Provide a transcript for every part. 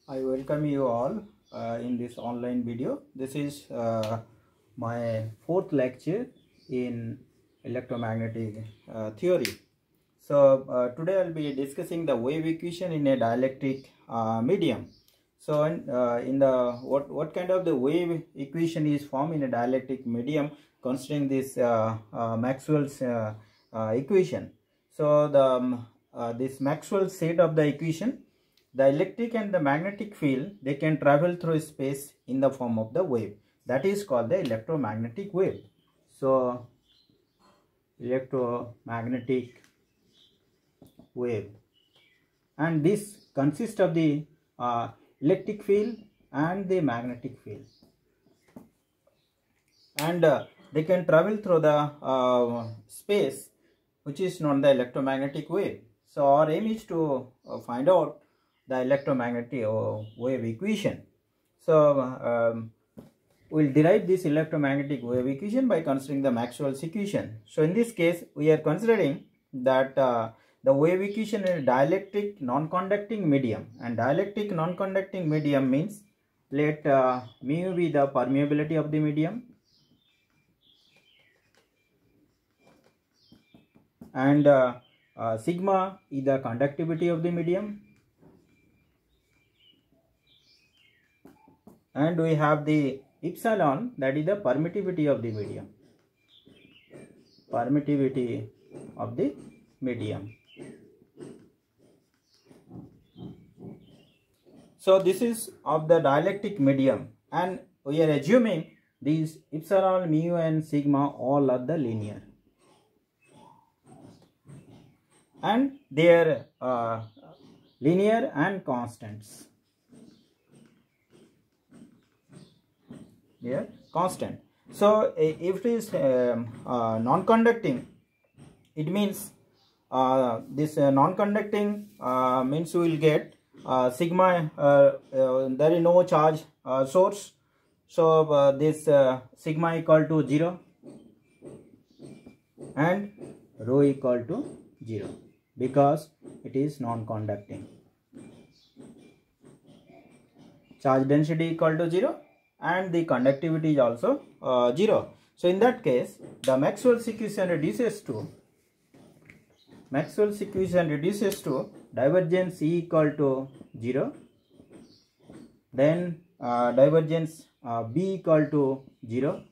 I welcome you all in this online video. This is my fourth lecture in electromagnetic theory. So today I'll be discussing the wave equation in a dielectric medium. So in the what kind of the wave equation is formed in a dielectric medium considering this Maxwell's equation. So this Maxwell's set of the equation, the electric and the magnetic field, they can travel through space in the form of the wave. That is called the electromagnetic wave. So electromagnetic wave, and this consists of the electric field and the magnetic field, and they can travel through the space, which is known the electromagnetic wave. So our aim is to find out the electromagnetic wave equation. So we'll derive this electromagnetic wave equation by considering the Maxwell's equation. So in this case, we are considering that the wave equation is a dielectric non-conducting medium, and dielectric non-conducting medium means let mu be the permeability of the medium, and sigma is the conductivity of the medium, and we have the epsilon, that is the permittivity of the medium. Permittivity of the medium. So this is of the dielectric medium, and we are assuming these epsilon, mu and sigma all are the linear, and they are linear and constants. They are constant. So if it is non-conducting, it means this non-conducting means we will get sigma, there is no charge source, so this sigma equal to 0 and rho equal to 0 because it is non-conducting. Charge density equal to 0 and the conductivity is also 0. So in that case, the Maxwell's equation reduces to divergence E equal to 0, then divergence B equal to 0.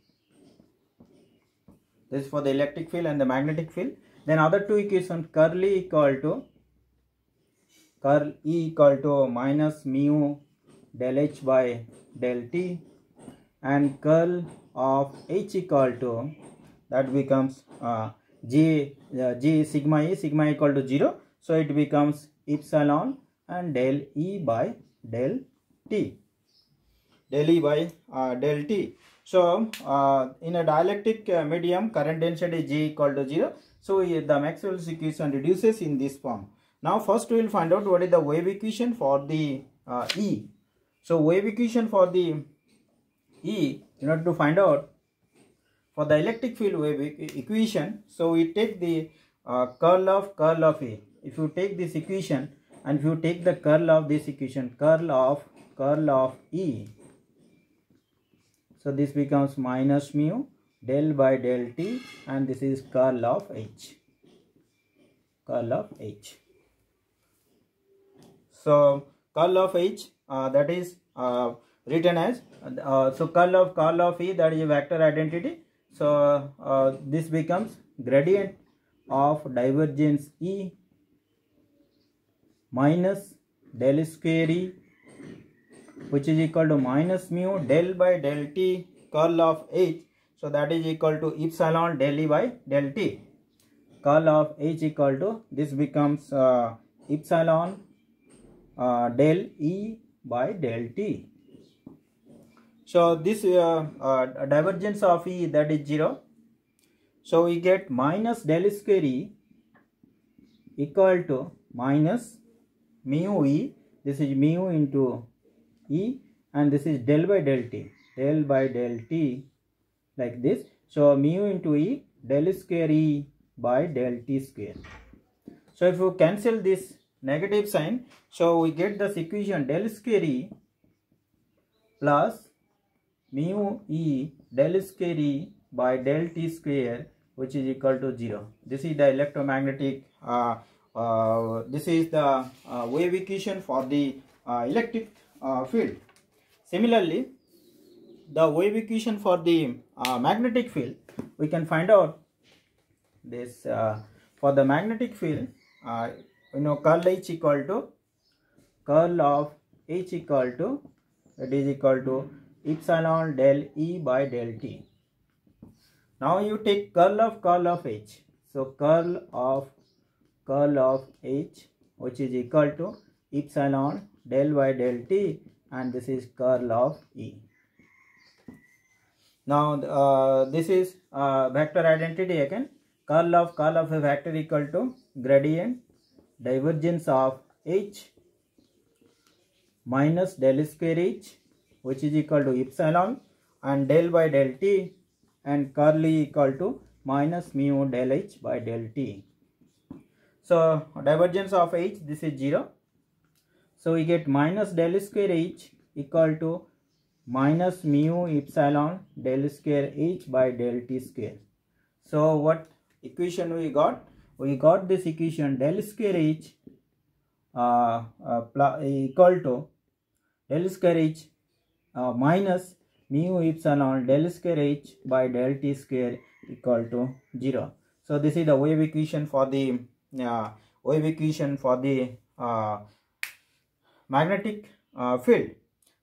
This is for the electric field and the magnetic field. Then other two equations, curl E equal to minus mu del H by del T, and curl of H equal to, that becomes G sigma equal to 0, so it becomes epsilon and del E by del T. So in a dielectric medium, current density G equal to 0. So the Maxwell's equation reduces in this form. Now first we will find out what is the wave equation for the E. So wave equation for the E, in order to find out for the electric field wave equation, so we take the curl of E. If you take this equation and if you take the curl of this equation, curl of E, so this becomes minus mu del by del T, and this is curl of H. So curl of H, that is written as so curl of E, that is a vector identity. So this becomes gradient of divergence E minus del square E, which is equal to minus mu del by del T curl of H. So that is equal to epsilon del E by del T. Curl of H equal to, this becomes epsilon del E by del T. So this divergence of E, that is 0. So we get minus del square E equal to minus mu E. This is mu into E, and this is del by del T, like this. So mu into E, del square E by del T square. So if you cancel this negative sign, so we get this equation del square E plus mu E del square E by del T square, which is equal to 0. This is the electromagnetic, this is the wave equation for the electric field. Similarly, the wave equation for the magnetic field, we can find out this. For the magnetic field, curl H equal to curl of H equal to, that is equal to epsilon del E by del T. Now you take curl of H. So curl of H, which is equal to epsilon del by del T, and this is curl of E. Now this is vector identity again. Curl of a vector equal to gradient divergence of H minus del square H, which is equal to epsilon, and del by del T, and curl E equal to minus mu del H by del T. So divergence of H, this is 0. So we get minus del square H equal to minus mu epsilon del square H by del T square. So what equation we got? We got this equation del square H equal to del square H minus mu epsilon del square H by del T square equal to 0. So this is the wave equation for the magnetic field.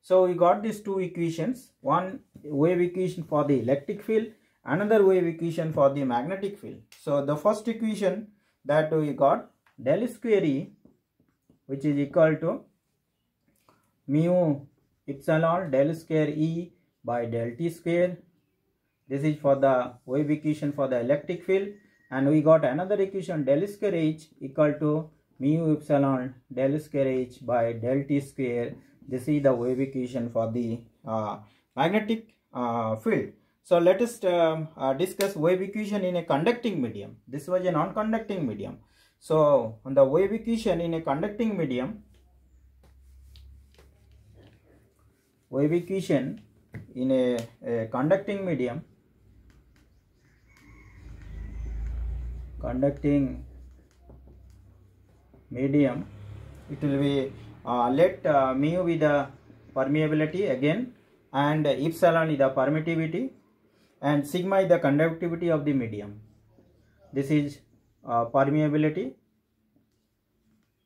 So we got these two equations, one wave equation for the electric field, another wave equation for the magnetic field. So the first equation that we got, del square E, which is equal to mu epsilon del square E by del T square. This is for the wave equation for the electric field. And we got another equation del square H equal to mu epsilon del square H by del T square. This is the wave equation for the magnetic field. So let us discuss wave equation in a conducting medium. This was a non-conducting medium. So on the wave equation in a conducting medium, wave equation in a conducting medium, it will be let mu be the permeability again, and epsilon is the permittivity, and sigma is the conductivity of the medium. This is permeability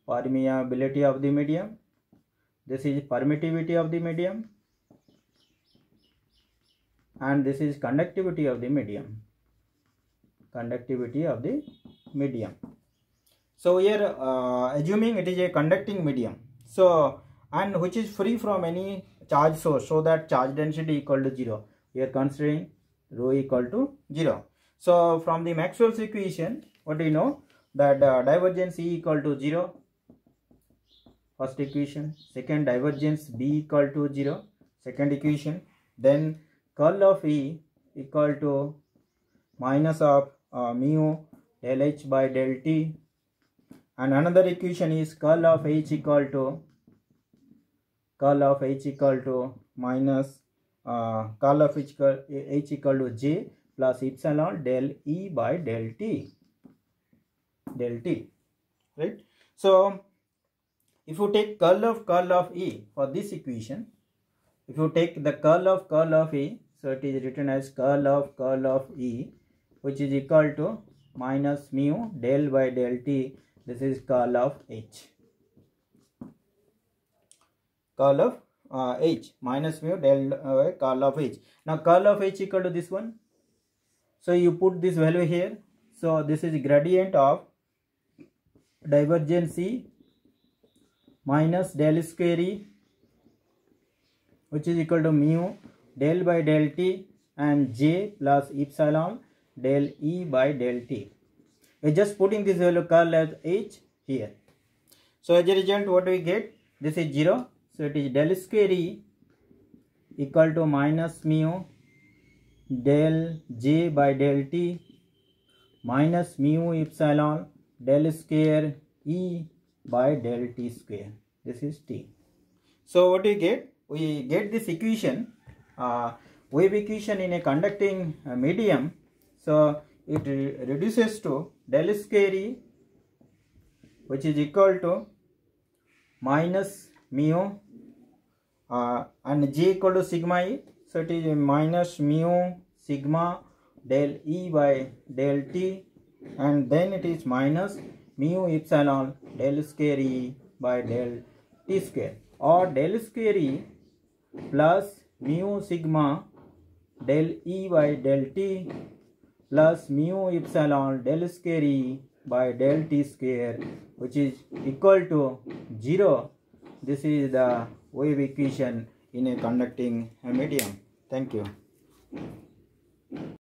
of the medium. This is permittivity of the medium, and this is conductivity of the medium. So here assuming it is a conducting medium, so and which is free from any charge source, so that charge density equal to 0. We are considering rho equal to 0. So from the Maxwell's equation, what do you know? That divergence E equal to 0, first equation. Second, divergence B equal to 0, second equation. Then curl of E equal to minus of mu del H by del T. And another equation is curl of H equal to minus curl of H equal to J plus epsilon del E by del T, right? So if you take curl of E for this equation, if you take the curl of E, so it is written as curl of E, which is equal to minus mu del by del T. This is curl of H. Curl of H minus mu del curl of H. Now curl of H equal to this one. So you put this value here. So this is gradient of divergence E minus del square E, which is equal to mu del by del T and J plus epsilon del E by del T. We are just putting this value curl as H here. So as a result, what do we get? This is 0. So it is del square E equal to minus mu del J by del T minus mu epsilon del square E by del t square. This is t. So what do we get? We get this equation, wave equation in a conducting medium. So it reduces to del square E, which is equal to minus mu and G equal to sigma E. So it is minus mu sigma del E by del T, and then it is minus mu epsilon del square E by del T square, or del square E plus mu sigma del E by del T plus mu epsilon del square E by del T square, which is equal to 0. This is the wave equation in a conducting medium. Thank you.